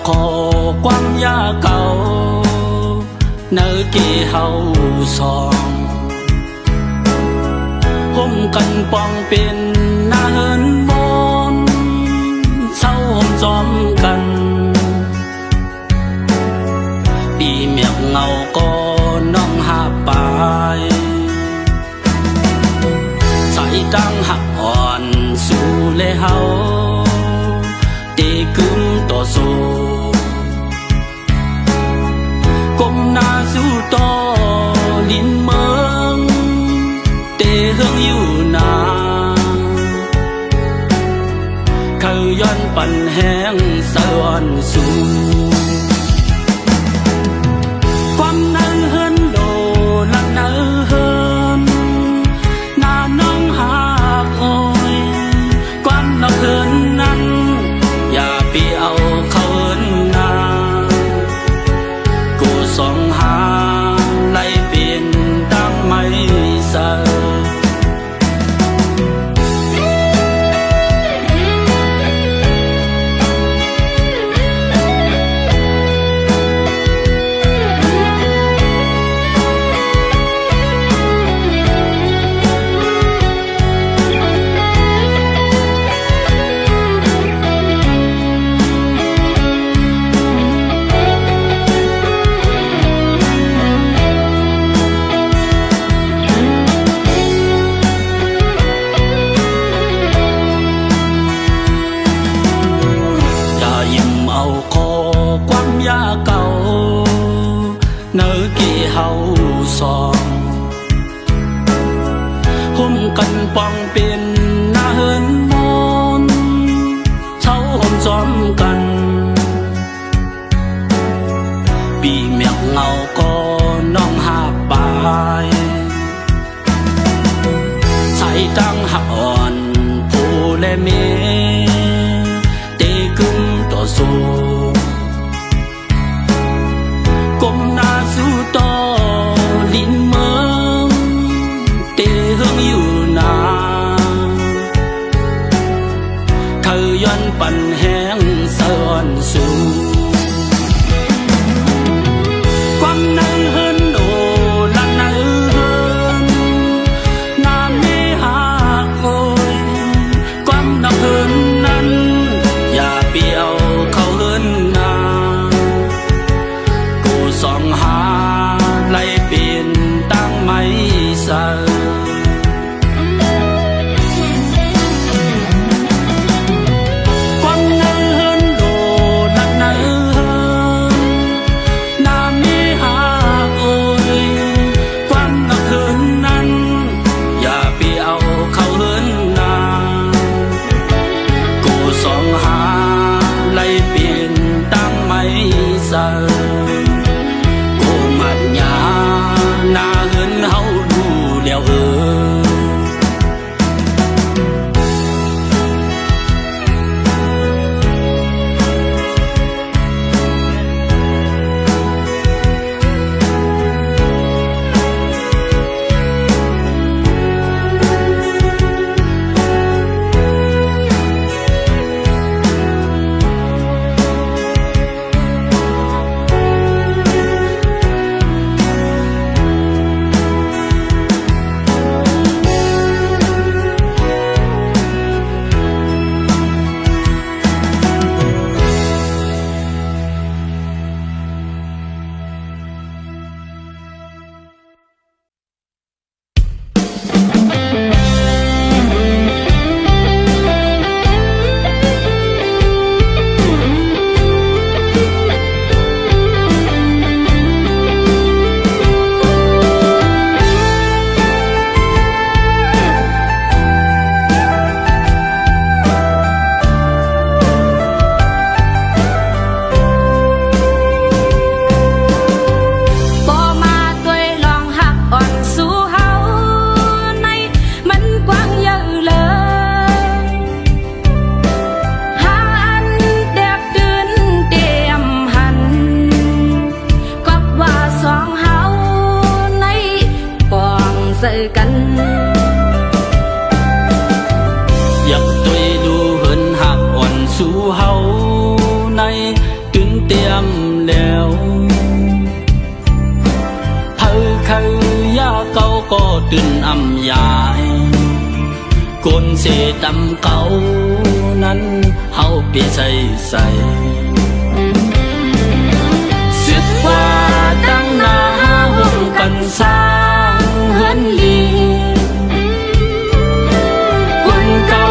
ขความยาเก่าเนื้อกี่เฮาสองห่มกันปองเป็นหน้าเฮินบนเศร้าห่มจอมกันปีเมียเงาก็น้องหาปายใส่ตั้งหักอ่อนสู่เลยเฮาตีกึมต่อสู้ก้มหน้าสู้ต่อลิ้นเมืองเตะเฮืองอยู่นาเขาย้อนปั่นแห้งสะอ่อนสู่ความนั้นเฮินโลลันเนอเฮินหน้าน้องหากโอยความนักเฮินนั้นอย่าไปเอาเขาเฮินนากูส่องหาไล่เป็นดังไม่เสอความยาเก่าเนื้อกี่เฮาสองห่มกันปองเป็นหน้าเฮินมนเช้าห่มจอมกันปีเมียเงาก็น้องหาปายใส่ตั้งหักอ่อนผู้และเมเตกึมต่อสู้ก้มหน้าสู้ต่อลิ้นเมืองเตะเฮืองอยู่นาเขาย้อนปั่นแห้งสะอ่อนสู่ความนั้นเฮินโอลันเนอเฮินหน้าไม่หากโอยความนักเฮินนั้นอย่าเปี่ยวเขาเฮินนาส่องหาไล่เปลี่ยนตั้งไม่เสอความนั้นเฮินโลนักเนอเฮินหน้าไม่หากโอยความนักเฮินนั้นอย่าไปเอาเขาเฮินนากูส่องหาไล่เปลี่ยนตั้งไม่เสอหน้าเฮินเฮาดูแล้ว ก็ตื่นอำยายก้นเสดำเก่านั้นเฮาเปียใส่สึกว่าตั้งหน้าห่วงกันสร้างเฮือนลีคนเก่า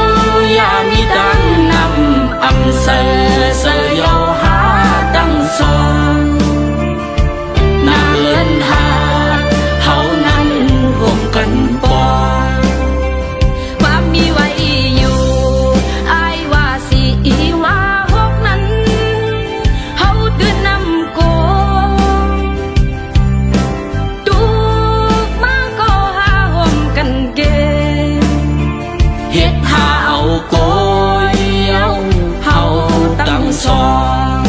อย่ามีดังนำอำเสยาหาตั้งสองนาเฮือนหาเฮานั้นห่วงกันปอความมีไว้อยู่อายว่าสิว่าพวกนั้นเฮาตื่นนำโกตุกมาก็หาห่มกันเกเฮ็ดหาเอาโกยเอาเฮาตั้งสอง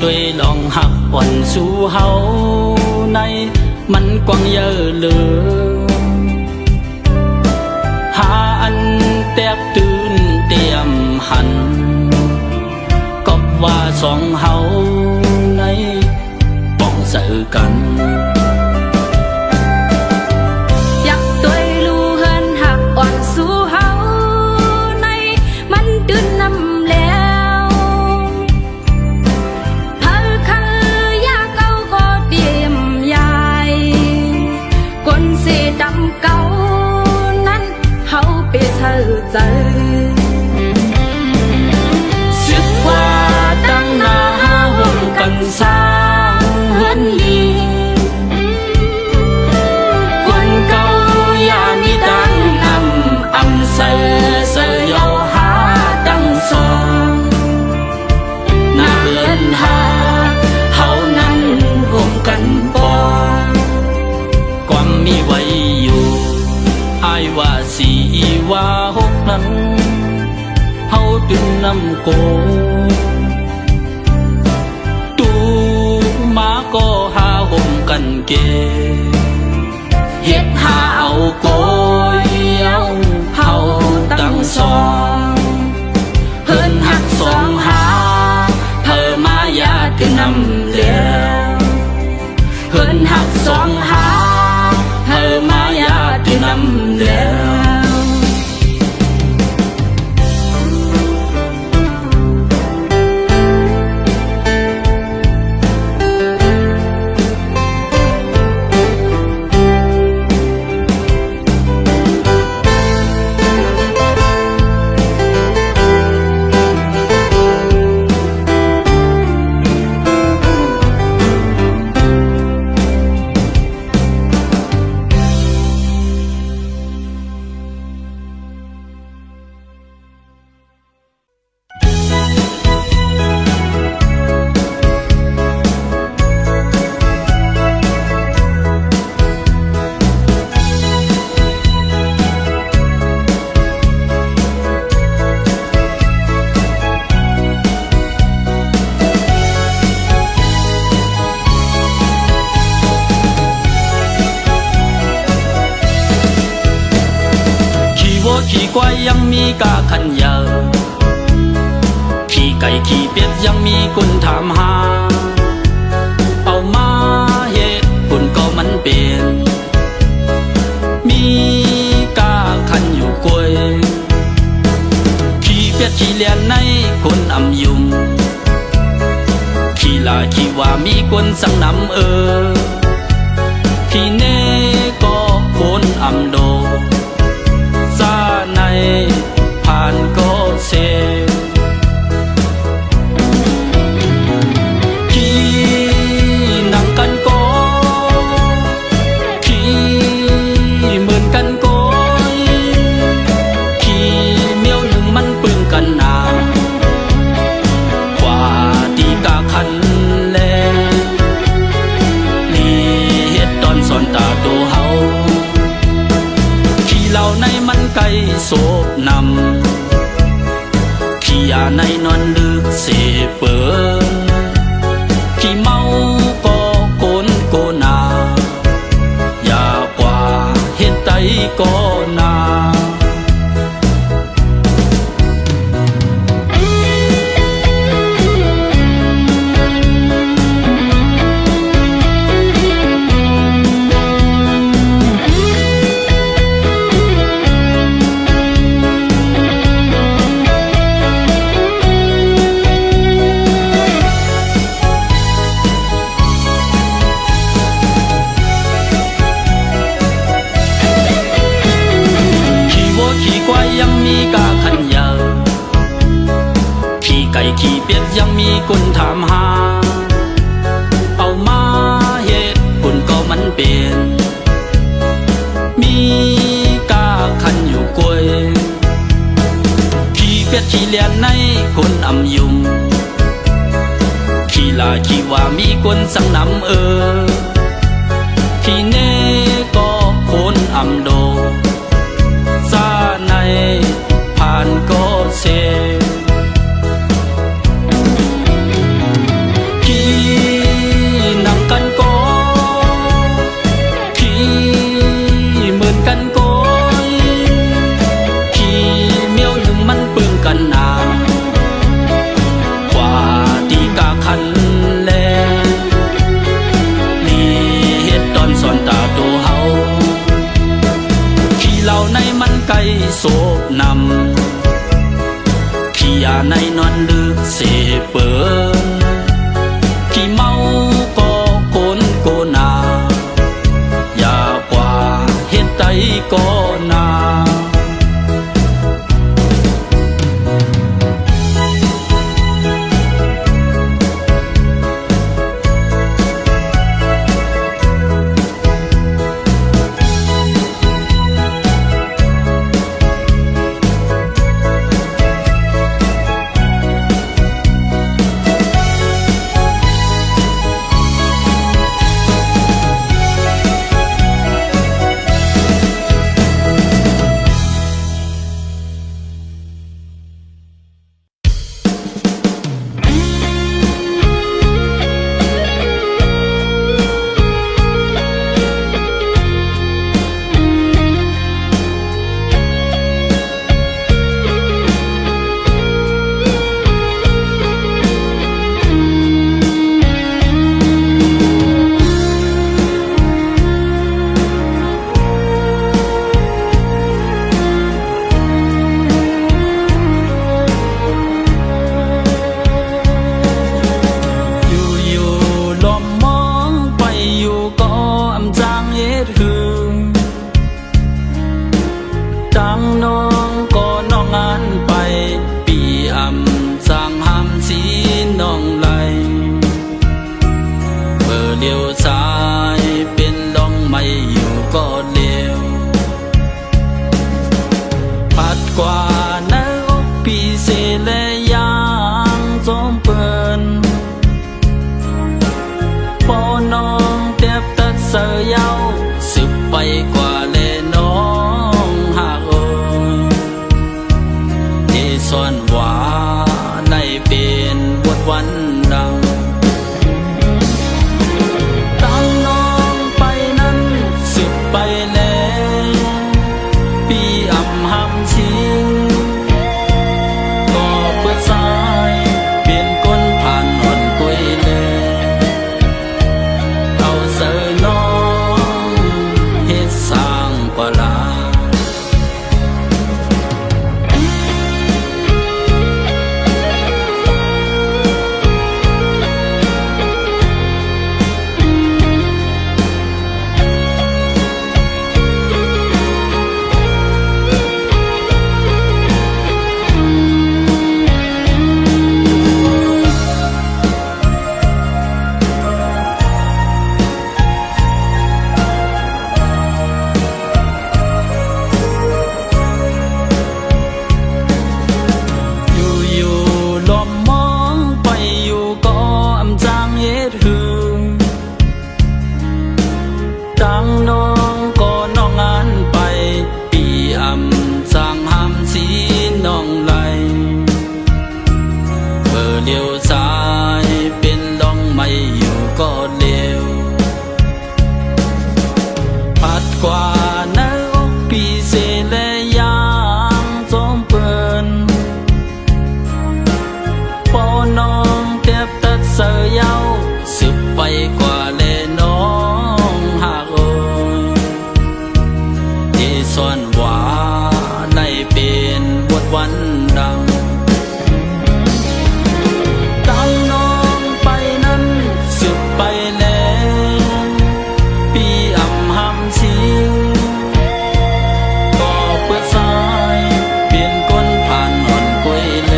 ด้วยลองหักอ่อนสู่เฮาในมันกว้างเยอะเหลือหาอันแตกตื่นเตรียมหันก็ว่าสองเฮาในป้องเสือกันอยากตัวลูเฮินหักอ่อนสู่เฮาในมันตื่นนำแล้วดำเก่านั้นเฮาเปเธอใจสึกว่าตั้งหน้าห่วงกันสร้างเฮือนลีคนเก่าอย่ามีดังนำอำเสยาหาตั้งสองนาเฮือนหาเฮานั้นห่วงกันปอความมีไว้อยู่อายว่าสิว่าหกนั้นเฮาตื่นนำโกตูมาก็หาห่มกันเกเฮ็ดหาเอาโกยเอาเฮาตั้งสองเพิ่นหักสองหาเพิ่มมาอย่าตื่นนำแล้วเพิ่นหักสองหาเธอมายาที่นำแล้วขี่ควายยังมีกาขันเยอะขี่ไก่ขี่เป็ดยังมีคนถามหาเอามาเหตุผลก็มันเป็นมีกาขันอยู่กวยขี่เป็ดขี่เลียนในคนอำยุงขี่ลาขี่ว่ามีคนสั่งนำขี่เน่ก็คนอำโดในผ่านก็เซขี่นังกันก็ขี่เหมือนกันก็ขี่เมียวหนึ่งมันปึงกันนากว่าตีกาคันแลลีเฮ็ดตอนสอนตา ก็โกนโกนาอย่ากว่าเฮ็ดใดก็นายังมีกาขันยาวขี่ไก่ขี่เป็ดยังมีคนถามหาเอามาเหตุผลก็มันเป็นมีกาขันอยู่กวยขี่เป็ดขี่เลียนในคนอำยุมขี่ลาขี่ว่ามีคนสั่งนำขี่เน่ก็คนอำโดซาในผ่านก็เซขี่นำกันก็ขี่เหมือนกันก็ขี่เมียวหนึ่งมันเปื้องกันนากว่าตีกาคันแลนี่เฮ็ดตอนสอนตาโตเฮาขี่เหล่าในมันไก่โศกนำขี่ยาในนอนดึกเสเปิงขี่เมาก็โกนโกนาอย่ากว่าเฮ็ดใดก็นาเลี้ยวซ้ายเป็นลองไม่อยู่ก็เลี้ยวปัดกว่าในอกพี่เสและยางจอมเปินพอน้องเต็บตัดเสือยาวสืบไปกว่าเลน้องหากโอยที่ซ่อนว่าในเป็นบทวันดังไปแล้วพี่อำหำชิงก็เปิดสายเปลี่ยนก้นผ่านหอนกุยแลเอาเสือน้องเฮ็ดสา กว่าในอกพี่เสและยางจอมเปิ้นปอน้องเต็บตัดเสือเย้าสืบไปกว่าแลน้องหากโอยที่ส่วนว่าได้เป็นบทวันดังตั้งน้องไปนั้นสืบไปแล้วปีอำหำชิวก็เปิดสายเปลี่ยนก้นผ่านอ่อนกล้วยแล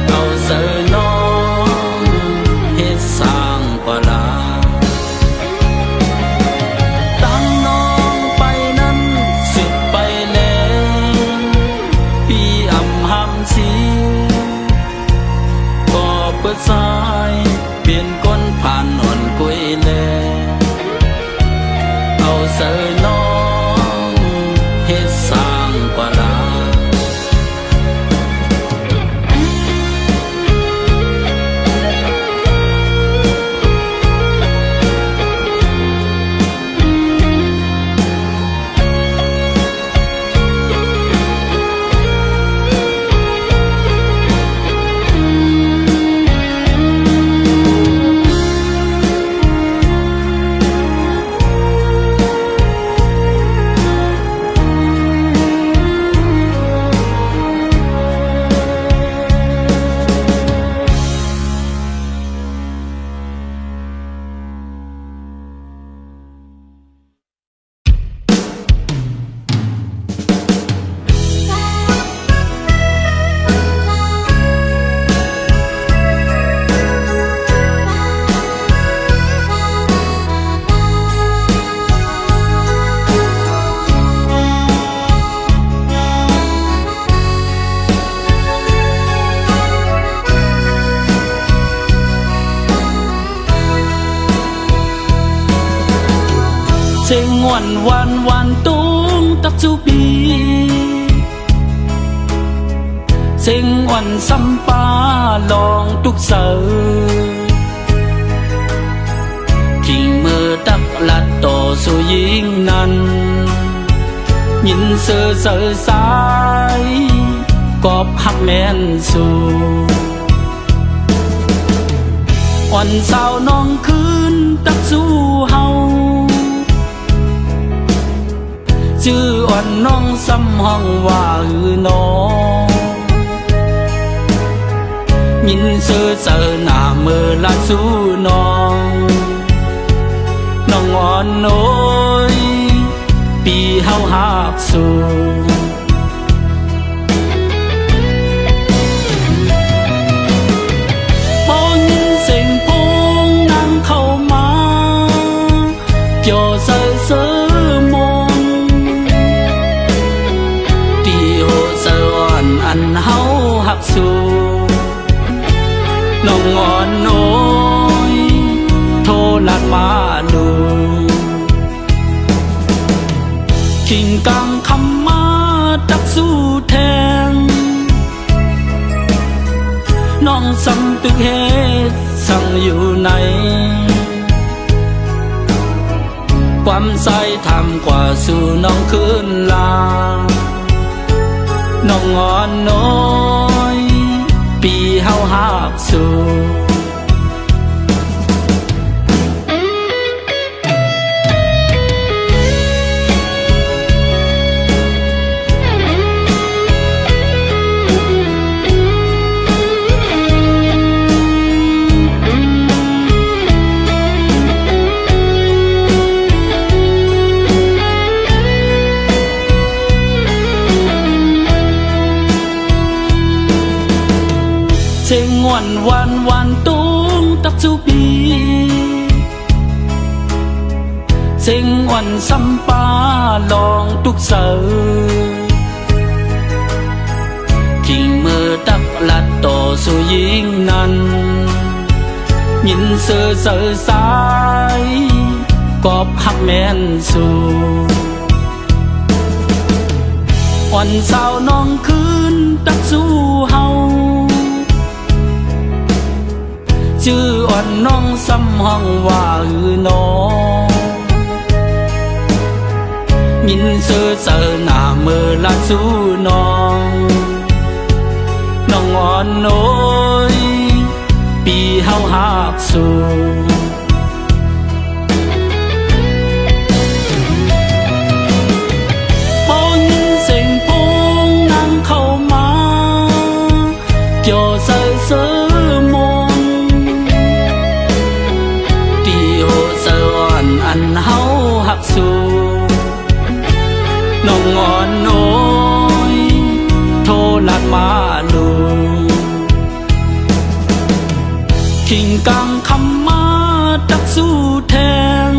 เอาเสือน้องเฮ็ดสร้างกว่าลาตั้งน้องไปนั้นสืบไปแล้วปีอำหำชิวก็เปิดสายเปลี่ยนก้นผ่านอ่อนกล้วยแลเอาเสือน้องเฮ็ดสร้างกว่าลาเสียงวันตุ้งตักจูปีเสียงวันสัมปาลองตุกเสือทิ้งมือตักลัดต่อสู่ยิงนั้นยินเสือสายกอบหักแม่นสู่วันเสาร์น้องคืนตักสู่เฮาชื่ออ่อนน้องซ้ำห้องว่าน้องยินเสือหน้ามือละสู่น้องอ่อนน้อยปีเฮาหักสู่พอยินเสียงพงนางเข้ามาเกี่ยวเสืออันเฮาหักสู่น้องอ่อนน้อยโทรลัดมาดูขิงกังคำมาตักสู้แทงน้องสำตึกเฮ็ดสั่งอยู่ไหนความใส่ทำกว่าสู่น้องคืนลาน้องอ่อนน้อยปีเฮาหักสู่ เสียงวันตุ้งตักจูปีเสียงวันสัมปาลองตุกเสือทิ้งมือตักลัดต่อสู่ยิงนั้นยินเสือสายกอบหักแม่นสู่วันเสาร์น้องคืนตักสู่เฮาชื่ออ่อนน้องซ้ำห้องว่าน้อง ยินเสือเสือหน้ามือละสู้น้องน้องอ่อนน้อยปีเฮาหักสู้พอยินเสียงพงนั่งเข้ามาเกี่ยวเสือเสือมนตีโหเสืออ่อนอันเฮาหักสู้น้องอ่อนน้อยโทรลัดมาลูขิงกังคำมาตักสู้แทง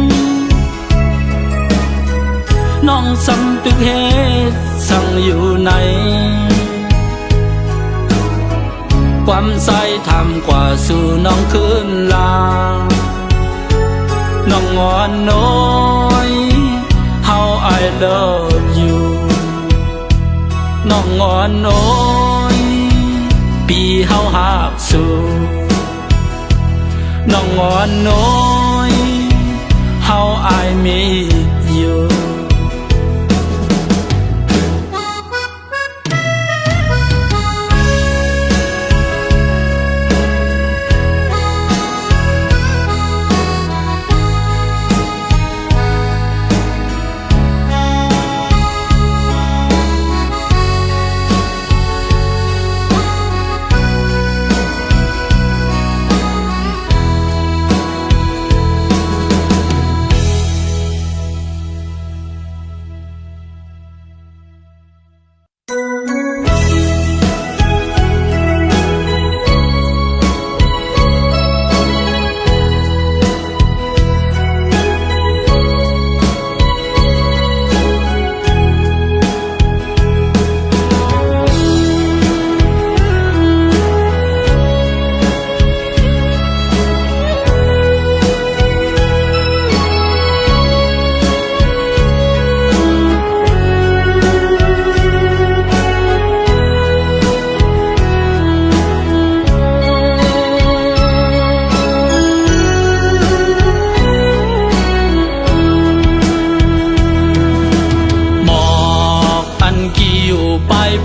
น้องสำตึกเหตุสั่งอยู่ไหนความใส่ทำกว่าสู่น้องคืนลาน้องอ่อนน้อย How I love you น้องอ่อนน้อยปีเฮาหักสู้น้องอ่อนน้อย How I miss you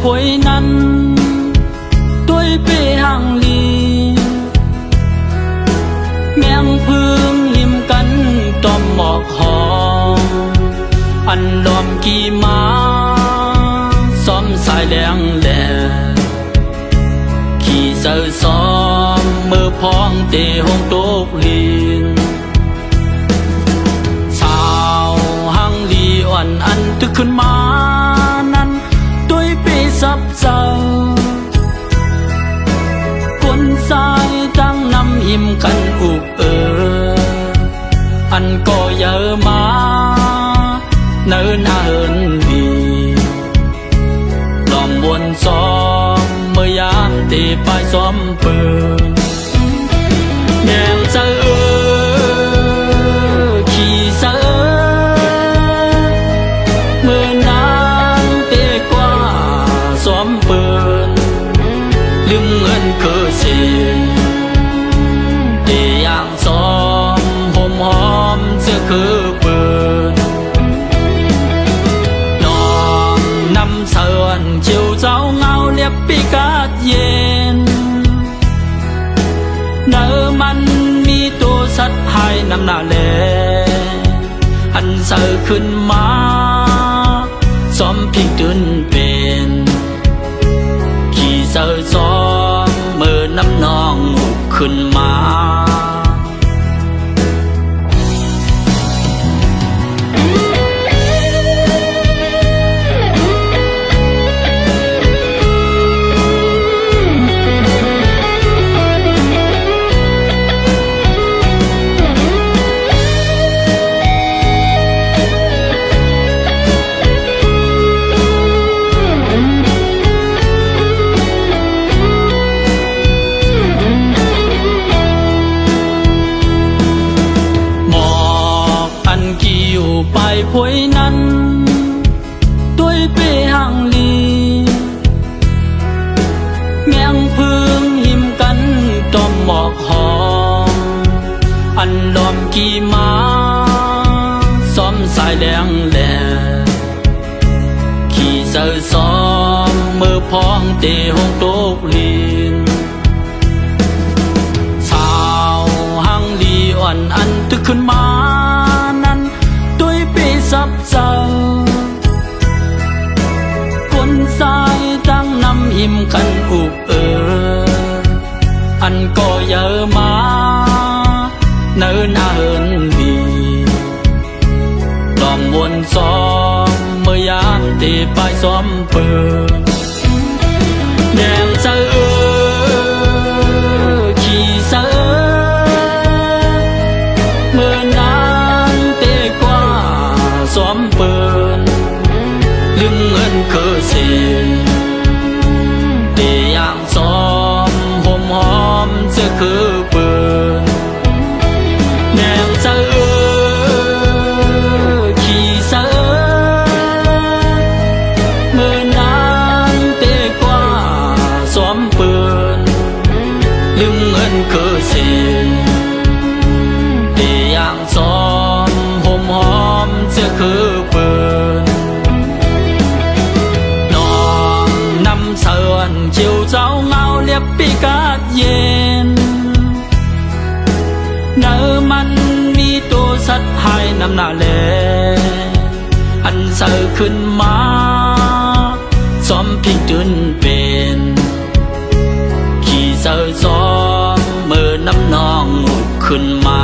พวยนั้นด้วยเปหังลีแมงพึ่งหิมกันตอมหมอกหอมอันดอมกี่มาซ้อมสายแรงแหลขี่เสือซ้อมมือพองเตะหงตกลีนสาวหังลีอ่อนอันตึกขึ้นมานั้นซับเจ้าคนสายตั้งนำหิมกันอุกอันก็เยอะมาเนินอาเหินวีลองวนซ้อมเมื่อยามตีไปซ้อมปืนแยงเสือขี่เสือเมื่อนางเตะกว่าซ้อมปืนลืมเงินคือสิเดียงซ้อมหอมหอมเสื้อคือปืนน้องนำเสือนชิวเจ้าเงาเรียบปีกาดเย็นเนื้อมันมีตัวสัตว์ให้นำหน้าแลอันเสือขึ้นมาซ้อมพิงตื่นเป็นเสือซ้อมมือน้ำนองหุบขึ้นมาไปพวยนั้นด้วยเปหังลีแมงพึ่งหิมกันตอมหมอกหอมอันดอมกี่มาซ้อมสายแดงแหล พองเตหงโตกลีนสาวหังลีอ่อนอันตึกขึ้นมานั้นด้วยปีสับเจ้าคนสายตั้งนำหิมกันอุกอันก็เยอะมาเนินอาเหินบีลองวนซ้อมเมื่อยามตีไปซ้อมเปิดแนมเสือขี่เสือเมื่อนานเตะกว่าซ้อมเปิดลึงเงินเคยเสียเตียงซ้อมหอมหอมเสื้อคือเปิดแนมเสือขี่เสือเมื่อนานเตะกว่าซ้อมเปิดลึงเงินเคยเสียเตียงซ้อมหอมหอมเสื้อคือเปิดเสือนchiềuเจ้าเงาเรียบปีกาดเย็นเนื้อมันมีตัวสัตว์หายน้ำหน้าแลอันเสือขึ้นมาซ้อมพิงจนเป็นขี่เสือซ้อมเมื่อน้ำนองขึ้นมา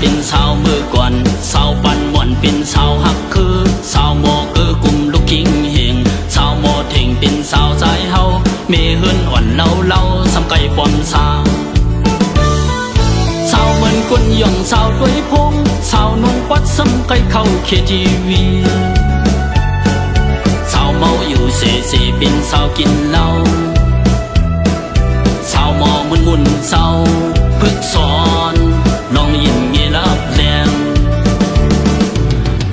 เป็นสาวมือก่อนสาวปันม่วนเป็นสาวหักคือสาวโมคือกลุ่มลูกคิงเฮงสาวโมเท่งเป็นสาวสายเฮาเมเฮือนอ่อนเล่าสำไก่ปอมสาวสาวเหมือนกุนย่องสาวด้วยพงสาวนุ่งปัดสำไก่เข้าเคทีวีสาวเมาอยู่เสเป็นสาวกินเหล้าสาวมอมุนสาวพึกสอนลองยินเงลับแรง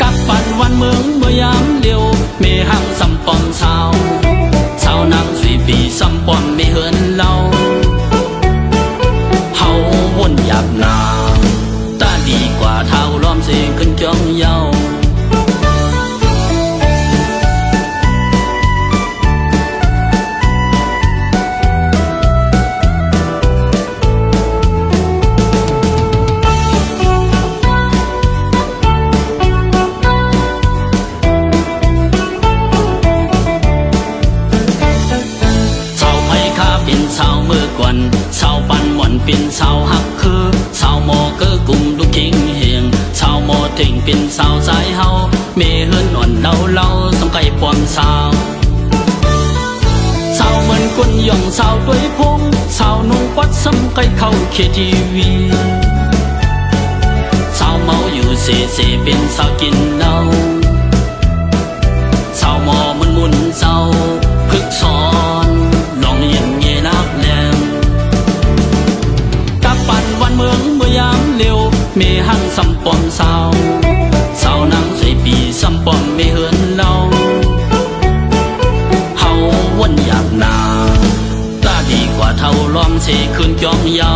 กับปันวันเมืองเมื่อยามเลี้ยวเมหังสัมปอมสาวนางสุยปีสัมปอมเมเหินเล่าเฮาวนหยาบนาตาดีกว่าเท้าล้อมเสขึ้นจ้องเย้าสาวมือก่อนสาวปันหม่อนเป็นสาวหักคือสาวโมเกอกลุ่มลูกคิงเฮงสาวโมเท่งเป็นสาวสายเฮาเมเฮือนอ่อนเล่าสำไก่ปอมสาวสาวเหมือนกุนย่องสาวด้วยพงสาวนุ่งปัดสำไก่เข้าเคทีวีสาวเมาอยู่เสเป็นสาวกินเหล้าสาวโมมุนสาวพึกสอนลองยินเงนักแรงกับปันวันเมืองเมื่อยามเร็วเมหังสัมปอมสาวนางใส่ปีสัมปอมเมเหินเล่าเฮาวนหยาบนาตาดีกว่าเท่าล้อมเสคืนจ้องเย้า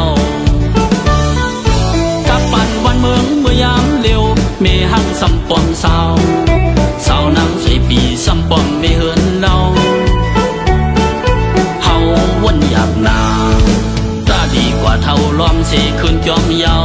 กับปันวันเมืองเมื่อยามเร็วเมหังสัมปอมสาวนางใส่ปีสัมปอมเมเหินเล่าวนหยาบนาตาดีกว่าเท่าล้อมเสคืนจ้องเย้า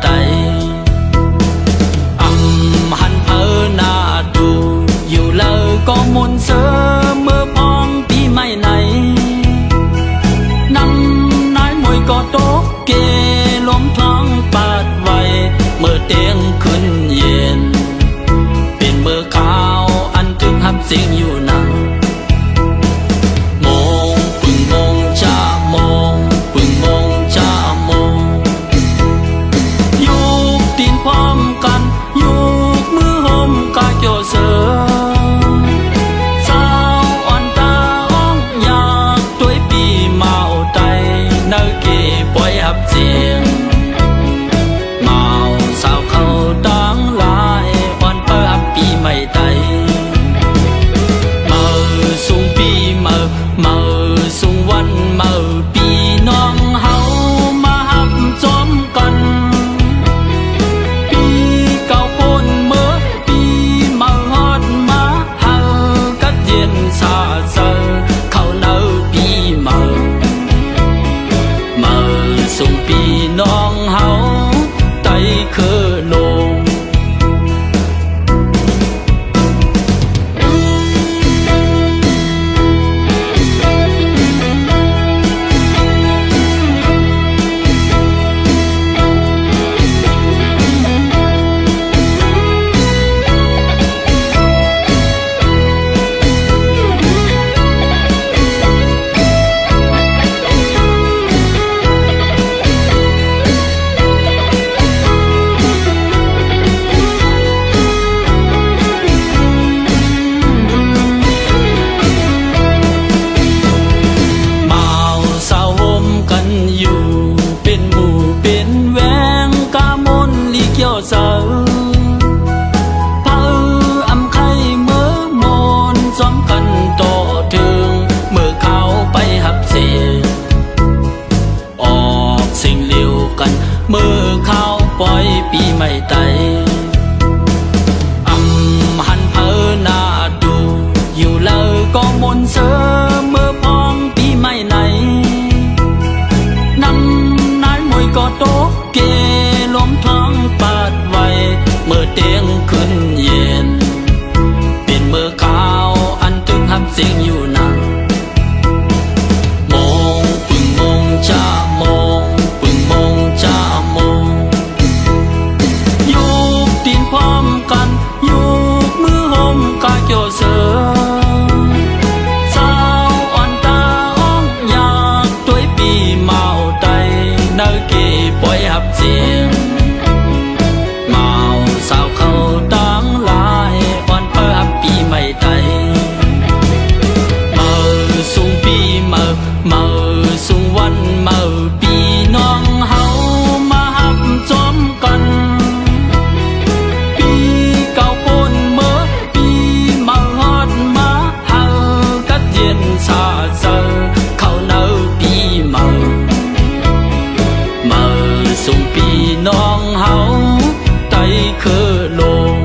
ไตหันหน้าดูอยู่เลยก็มุนเสอเมื่อพองปีใหม่ไหนนั่งนายมวยก็โต๊ะเกลมท้องปาดไว้เมื่อเตียงขึ้นเย็นเป็นเมื่อข่าวอันถึงหับเสียงอยู่นั่งโมงปึ่งโมงจ้าโมงปึ่งโมงจ้าโมงยุกตีนพร้อมกันยุกมือห่มกายเกี่ยวเสือสาวอ่อนตาอ้องอยากตัวปีเมาใจเนื้อเก็บปล่อยหับเสียงเมาสาวเขาตั้งหลายอ่อนเปิดปีไม่ไตเมาสูงปีเมาสูงวันเมาปีน้องเฮามาหับจอมกันปีเก่าปนเมื่อปีเมาฮอดมาเฮากัดเย็นซาเซอเขาเนาปีเมาส่งปีน้องเฮาไตคือลงเสาเผาอำไข่เมื่อมนซ้อมกันต่อถึงเมื่อเขาไปหับเสียออกสิ่งเลี้ยวกันเมื่อเขาปล่อยปีไม่ไตหันหน้าดูอยู่เลยก็มนเสอเมื่อพองปีไม่ไหนนั่งนายมวยก็โต๊ะเกลมท้องปาดไว้เมื่อเตียงขึ้นเย็นเป็นเมื่อข่าวอันถึงหับเสียงอยู่นั่งโมงปึ่งโมงจ้าโมงปึ่งโมงจ้าโมงยุกตีนพร้อมกันยุกมือห่มกายเกี่ยวเสือสาวอ่อนตาอ้องอยากตัวปีเมาใจเนื้อเก็บปล่อยหับเสียงสาวเขาตั้งหลายอ่อนเปิดปีไม่ไตเมาสูงปีเมาสูงวันเมาปีน้องเฮามาหับจอมกันปีเก่าปนเมื่อปีเมาฮอดมาเฮากัดเย็นซาเซอเขาเนาปีเมาสูงปีน้องเฮาไตคือลง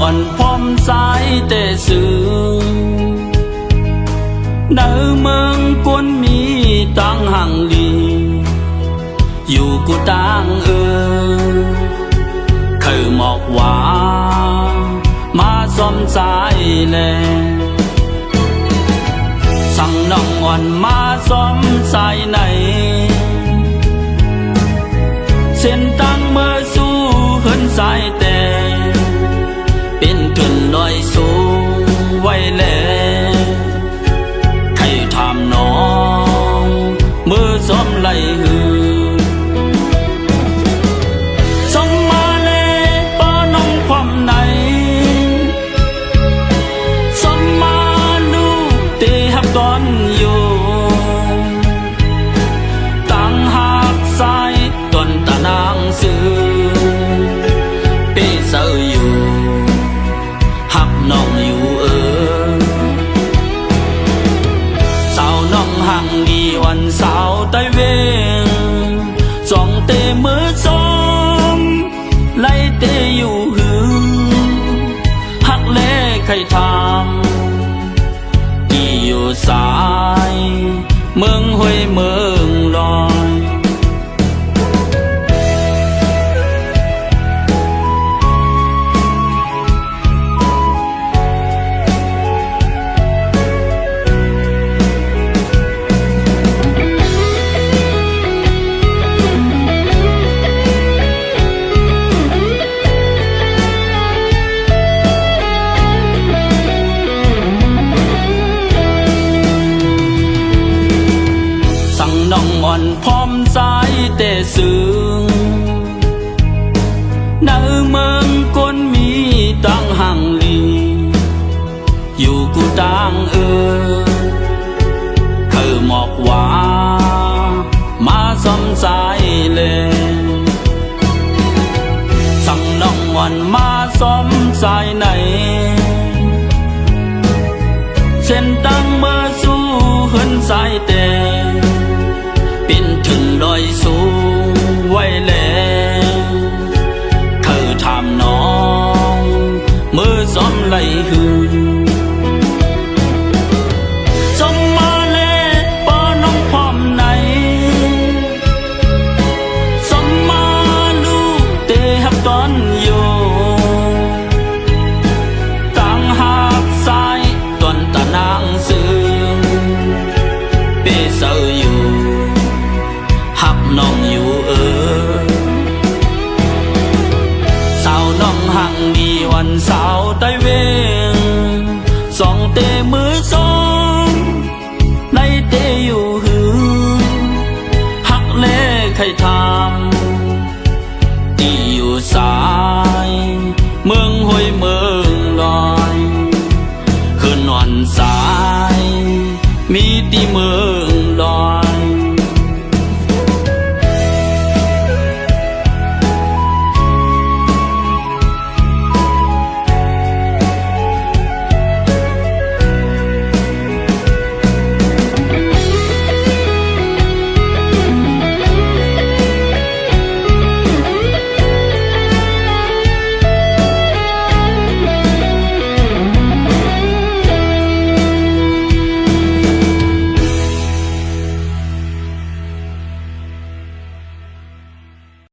อ่อนพร้อมสายแต่ซึ้งเดินเมืองกวนมีตังหังลี อยู่กูต่างเคยหมอกว่ามาสมใจแลสั่งน้องอ่อนมาสมใจไหนเส้นตั้งเมื่อสู้เหินสายแต่เป็นทุนลอยสูงไว้แลใครทำน้องเมื่อสมไหลหือสมมาเลยป้อน้องความไหนสมมาลูกเตะหักตอนอยู่ตั้งหักสายตนตะนางซื้อเป้เสืออยู่หักน้องอยู่สาวน้องหังดีวันสาวใต้เวงจ้องเตะมือสมไล่เตะอยู่หือหักเล่ใครทำที่อยู่สายเมืองห้วยเมืองลอยน้องอ่อนพร้อมสายแต่ซึ้งในเมืองคนมีตั้งห่างลีอยู่กูต่างคือหมอกว่ามาสมสายเลยสั่งน้องอ่อนมาสมสายไหนเส้นตั้งเมื่อสู้เหินสายแต่เป็นถึงลอยสูงไว้แล้วคือทำน้องมือซ้อมไหลหือสมมาเลยป้อน้องพร้อมไหนสมมาลูกเตะหักตอนอยู่ตั้งหักสายตนตะนางซื้อเป้เสืออยู่หักน้องอยู่สาวน้องหังดีวันสาวใต้เวงสองเตะมือสองในเตะอยู่หือหักเล่ใครทำที่อยู่สายเมืองห้วยเมืองลอยคืนนอนสายมีตีมือ